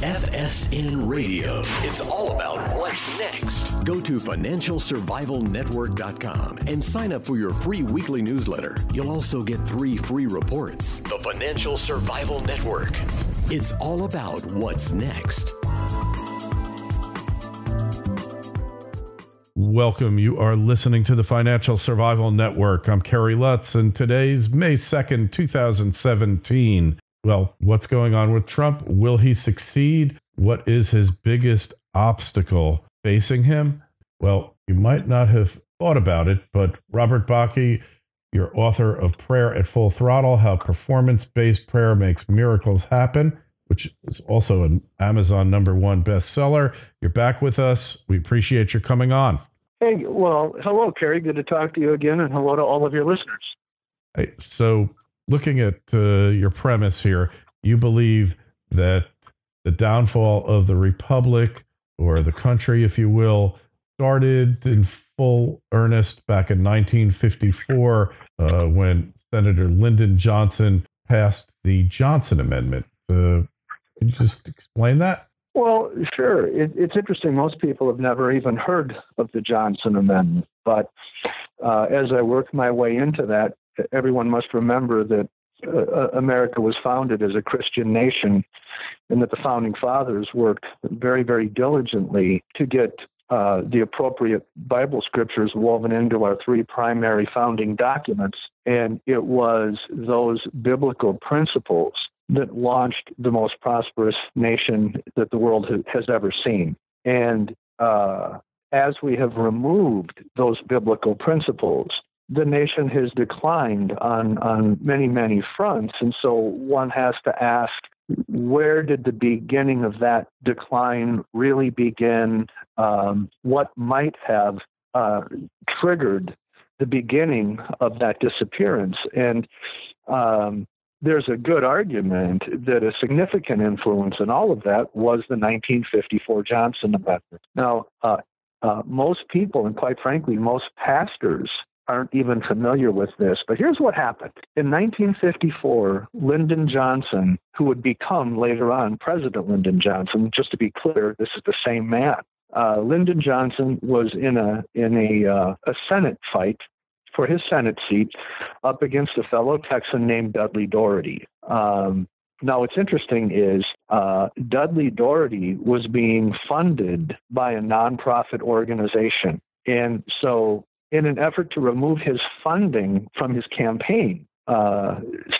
FSN Radio. It's all about what's next. Go to financialsurvivalnetwork.com and sign up for your free weekly newsletter. You'll also get 3 free reports. The Financial Survival Network. It's all about what's next. Welcome. You are listening to the Financial Survival Network. I'm Kerry Lutz, and today's May 2nd, 2017. Well, what's going on with Trump? Will he succeed? What is his biggest obstacle facing him? Well, you might not have thought about it, but Robert Bakke, you're author of Prayer at Full Throttle, How Performance-Based Prayer Makes Miracles Happen, which is also an Amazon #1 bestseller. You're back with us. We appreciate your coming on. Hey, well, hello, Kerry. Good to talk to you again, and hello to all of your listeners. Hey, so looking at your premise here, you believe that the downfall of the republic, or the country, if you will, started in full earnest back in 1954 when Senator Lyndon Johnson passed the Johnson Amendment. Can you just explain that? Well, sure. It's interesting. Most people have never even heard of the Johnson Amendment. But as I work my way into that, everyone must remember that America was founded as a Christian nation, and that the founding fathers worked very, very diligently to get the appropriate Bible scriptures woven into our 3 primary founding documents. And it was those biblical principles that launched the most prosperous nation that the world has ever seen. And as we have removed those biblical principles, the nation has declined on many, many fronts. And so one has to ask, where did the beginning of that decline really begin? What might have triggered the beginning of that disappearance? And there's a good argument that a significant influence in all of that was the 1954 Johnson Amendment. Now, most people, and quite frankly, most pastors, aren't even familiar with this, but here's what happened. In 1954, Lyndon Johnson, who would become later on President Lyndon Johnson, just to be clear, this is the same man. Lyndon Johnson was in a Senate fight for his Senate seat up against a fellow Texan named Dudley Dougherty. Now, what's interesting is Dudley Dougherty was being funded by a nonprofit organization. And so in an effort to remove his funding from his campaign,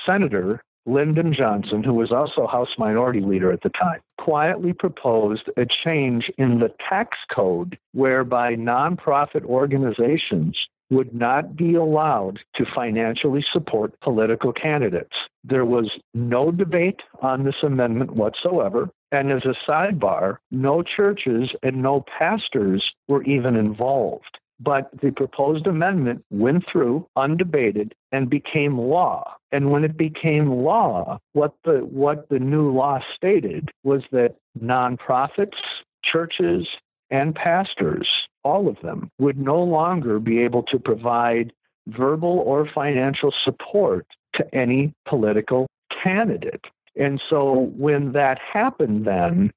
Senator Lyndon Johnson, who was also House Minority Leader at the time, quietly proposed a change in the tax code whereby nonprofit organizations would not be allowed to financially support political candidates. There was no debate on this amendment whatsoever. And as a sidebar, no churches and no pastors were even involved. But the proposed amendment went through undebated and became law. And when it became law, what the new law stated was that nonprofits, churches, and pastors, all of them, would no longer be able to provide verbal or financial support to any political candidate. And so when that happened then,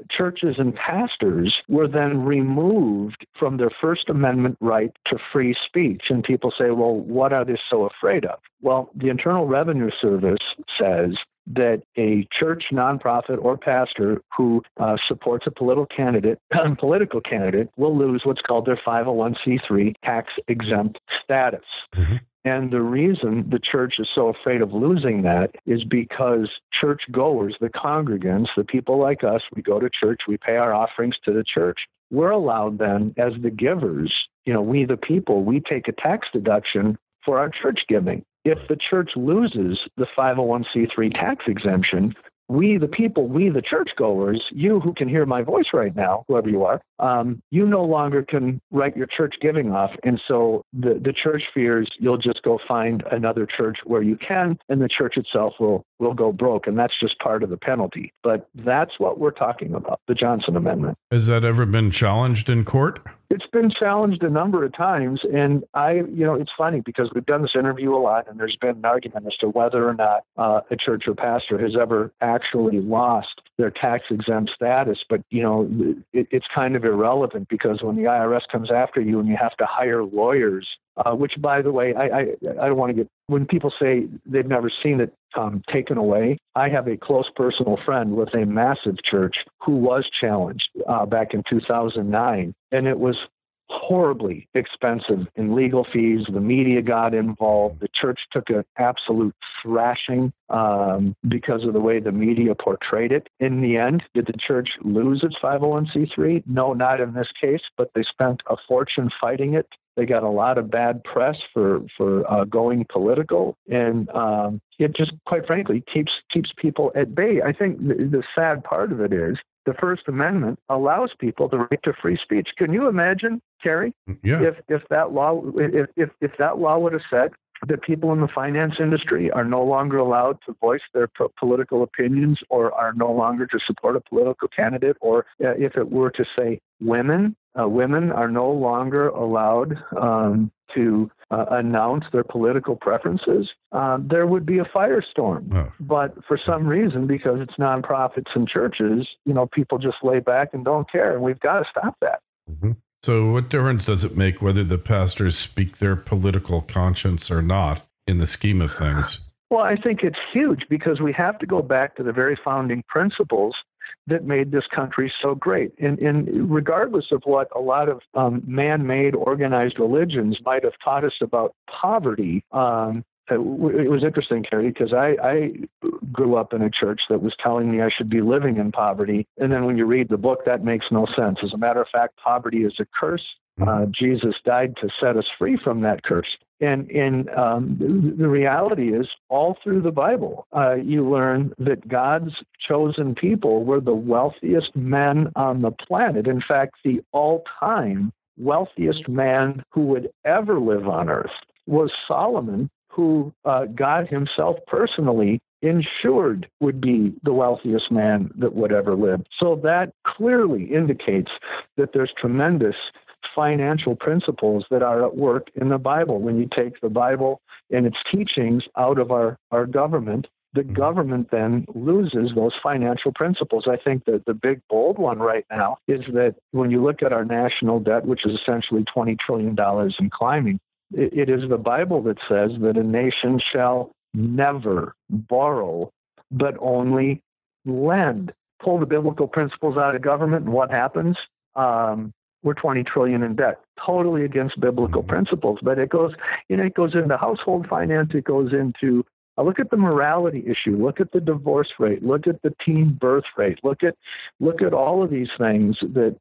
churches and pastors were then removed from their First Amendment right to free speech. And people say, well, what are they so afraid of? Well, the Internal Revenue Service says that a church, nonprofit, or pastor who supports a political candidate will lose what's called their 501c3 tax-exempt status. Mm-hmm. And the reason the church is so afraid of losing that is because churchgoers, the congregants, the people like us, we go to church, we pay our offerings to the church. We're allowed then, as the givers, we the people, we take a tax deduction for our church giving. If the church loses the 501c3 tax exemption, we the people, we the churchgoers, you who can hear my voice right now, whoever you are, you no longer can write your church giving off. And so the church fears you'll just go find another church where you can, and the church itself will will go broke, and that's just part of the penalty. But that's what we're talking about, the Johnson Amendment. Has that ever been challenged in court? It's been challenged a number of times, and it's funny because we've done this interview a lot, and there's been an argument as to whether or not a church or pastor has ever actually lost their tax-exempt status. But, it's kind of irrelevant, because when the IRS comes after you and you have to hire lawyers, which, by the way, I don't want to get, when people say they've never seen it taken away, I have a close personal friend with a massive church who was challenged back in 2009, and it was horribly expensive in legal fees. The media got involved. The church took an absolute thrashing because of the way the media portrayed it. In the end, did the church lose its 501c3? No, not in this case, but they spent a fortune fighting it. They got a lot of bad press for going political, and it just, quite frankly, keeps people at bay. I think the sad part of it is the First Amendment allows people the right to free speech. Can you imagine, Kerry, if that law would have said that people in the finance industry are no longer allowed to voice their political opinions, or are no longer to support a political candidate, or if it were to say women are no longer allowed to announce their political preferences, there would be a firestorm. Oh. But for some reason, because it's nonprofits and churches, people just lay back and don't care, and we've got to stop that. Mm-hmm. So what difference does it make whether the pastors speak their political conscience or not in the scheme of things? Well, I think it's huge, because we have to go back to the very founding principles that made this country so great. And regardless of what a lot of man-made organized religions might have taught us about poverty, it was interesting, Kerry, because I grew up in a church that was telling me I should be living in poverty. And then when you read the book, that makes no sense. As a matter of fact, poverty is a curse. Jesus died to set us free from that curse. And the reality is, all through the Bible, you learn that God's chosen people were the wealthiest men on the planet. In fact, the all-time wealthiest man who would ever live on earth was Solomon, who God himself personally ensured would be the wealthiest man that would ever live. So that clearly indicates that there's tremendous financial principles that are at work in the Bible. When you take the Bible and its teachings out of our government, the government then loses those financial principles. I think that the big, bold one right now is that when you look at our national debt, which is essentially $20 trillion and climbing, it is the Bible that says that a nation shall never borrow, but only lend. Pull the biblical principles out of government, and what happens? We're $20 trillion in debt, totally against biblical principles. But it goes into household finance. It goes into look at the morality issue. Look at the divorce rate. Look at the teen birth rate. Look at all of these things that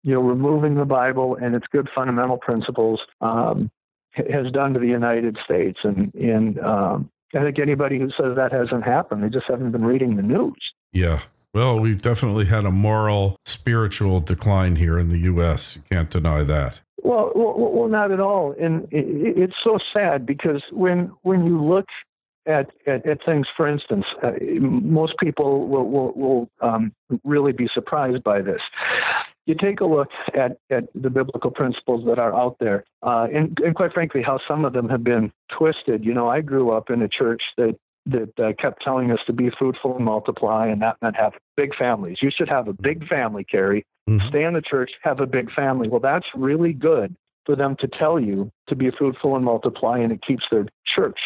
removing the Bible and its good fundamental principles has done to the United States. And I think anybody who says that hasn't happened, they just haven't been reading the news. Yeah. Well, we've definitely had a moral, spiritual decline here in the U.S. You can't deny that. Well, not at all. And it's so sad, because when you look at things, for instance, most people will really be surprised by this. You take a look at the biblical principles that are out there, and quite frankly, how some of them have been twisted. I grew up in a church that kept telling us to be fruitful and multiply, and that meant have big families. You should have a big family, Kerry. Mm-hmm. Stay in the church, have a big family. Well, that's really good for them to tell you to be fruitful and multiply, and it keeps their church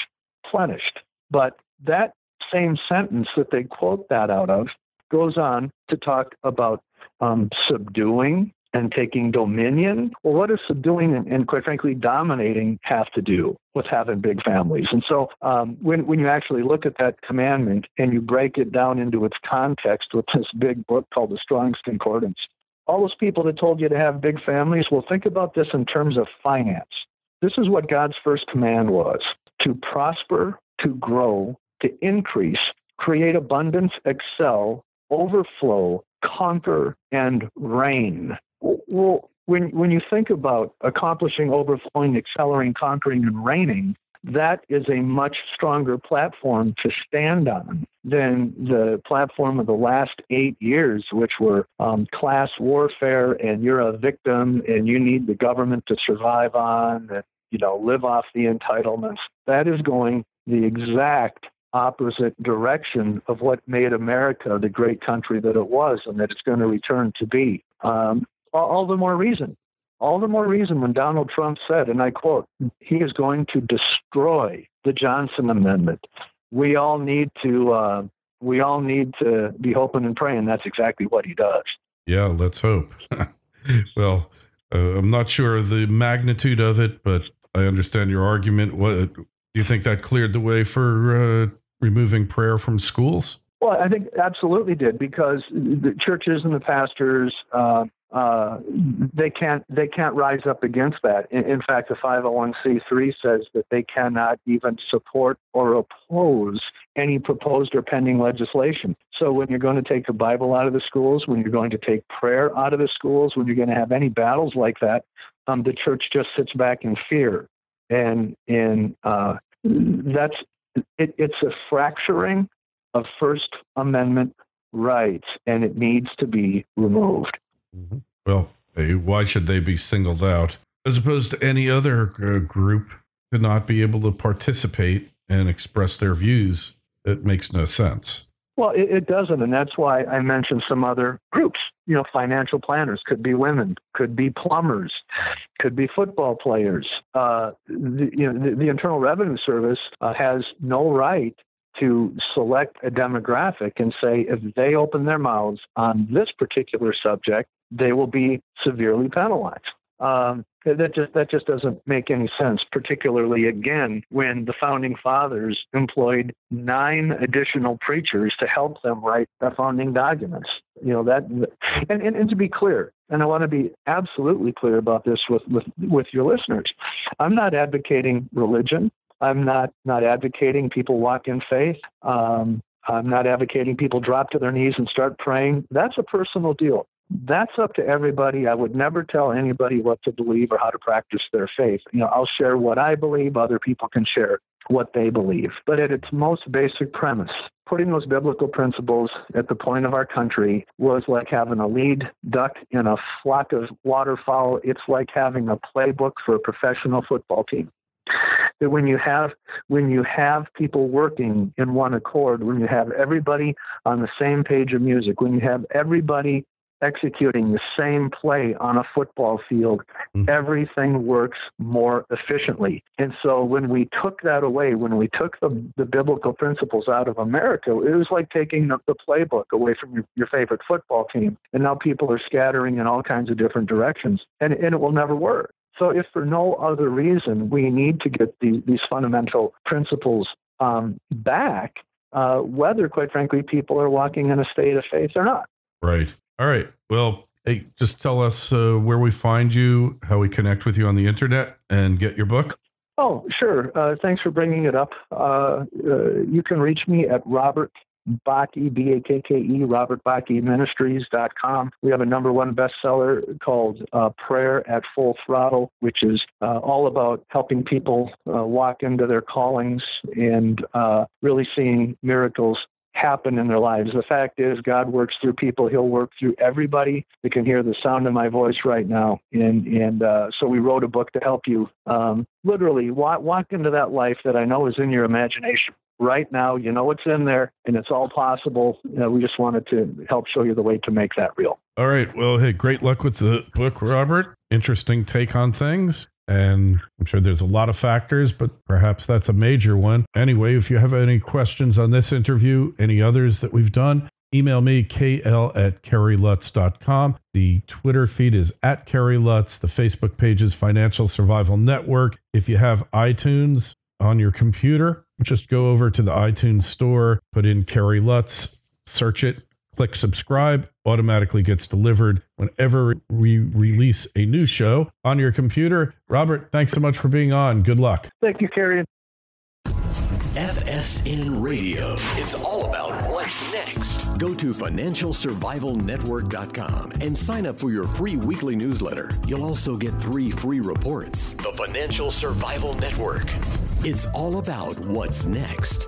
replenished. But that same sentence that they quote that out of goes on to talk about subduing and taking dominion. Well, what does subduing and quite frankly, dominating have to do with having big families? And so when you actually look at that commandment and you break it down into its context with this big book called the Strong's Concordance, all those people that told you to have big families, well, think about this in terms of finance. This is what God's first command was: to prosper, to grow, to increase, create abundance, excel, overflow, conquer, and reign. Well, when you think about accomplishing, overflowing, accelerating, conquering, and reigning, that is a much stronger platform to stand on than the platform of the last 8 years, which were class warfare, and you're a victim and you need the government to survive on, and, live off the entitlements. That is going the exact opposite direction of what made America the great country that it was and that it's going to return to be. All the more reason when Donald Trump said, and I quote, he is going to destroy the Johnson Amendment. We all need to be hoping and praying that's exactly what he does. Yeah, let's hope. Well, I'm not sure of the magnitude of it, but I understand your argument. What do you think that cleared the way for removing prayer from schools? Well, I think absolutely did, because the churches and the pastors, they can't rise up against that. In fact, the 501c3 says that they cannot even support or oppose any proposed or pending legislation. So when you're going to take the Bible out of the schools, when you're going to take prayer out of the schools, when you're going to have any battles like that, the church just sits back in fear, and that's it's a fracturing of First Amendment rights, and it needs to be removed. Mm-hmm. Well, why should they be singled out as opposed to any other group to not be able to participate and express their views? It makes no sense. Well, it doesn't, and that's why I mentioned some other groups. Financial planners, could be women, could be plumbers, could be football players. The Internal Revenue Service has no right to select a demographic and say if they open their mouths on this particular subject, they will be severely penalized. That just doesn't make any sense, particularly, again, when the Founding Fathers employed 9 additional preachers to help them write the founding documents. And to be clear, and I want to be absolutely clear about this with your listeners, I'm not advocating religion. I'm not advocating people walk in faith. I'm not advocating people drop to their knees and start praying. That's a personal deal. That's up to everybody. I would never tell anybody what to believe or how to practice their faith. I'll share what I believe. Other people can share what they believe. But at its most basic premise, putting those biblical principles at the point of our country was like having a lead duck in a flock of waterfowl. It's like having a playbook for a professional football team. That when you have people working in one accord, when you have everybody on the same page of music, when you have everybody executing the same play on a football field, everything works more efficiently. And so when we took that away, when we took the biblical principles out of America, it was like taking the playbook away from your favorite football team. And now people are scattering in all kinds of different directions, and it will never work. So if for no other reason, we need to get these fundamental principles back, whether, quite frankly, people are walking in a state of faith or not. Right. All right. Well, hey, just tell us where we find you, how we connect with you on the internet, and get your book. Oh, sure. Thanks for bringing it up. You can reach me at Robert Bakke, B-A-K-K-E, robertbakkeministries.com. We have a #1 bestseller called Prayer at Full Throttle, which is all about helping people walk into their callings and really seeing miracles happen in their lives. The fact is, God works through people. He'll work through everybody that can hear the sound of my voice right now. And so we wrote a book to help you literally walk into that life that I know is in your imagination right now. You know it's in there, and it's all possible. We just wanted to help show you the way to make that real. All right. Well, hey, great luck with the book, Robert. Interesting take on things. And I'm sure there's a lot of factors, but perhaps that's a major one. Anyway, if you have any questions on this interview, any others that we've done, email me, kl@kerrylutz.com. The Twitter feed is @KerryLutz. The Facebook page is Financial Survival Network. If you have iTunes on your computer, just go over to the iTunes store, put in Kerry Lutz, search it, click subscribe, automatically gets delivered whenever we release a new show on your computer. Robert, thanks so much for being on. Good luck. Thank you, Kerry. FSN Radio. It's all about what's next. Go to financialsurvivalnetwork.com and sign up for your free weekly newsletter. You'll also get 3 free reports. The Financial Survival Network. It's all about what's next.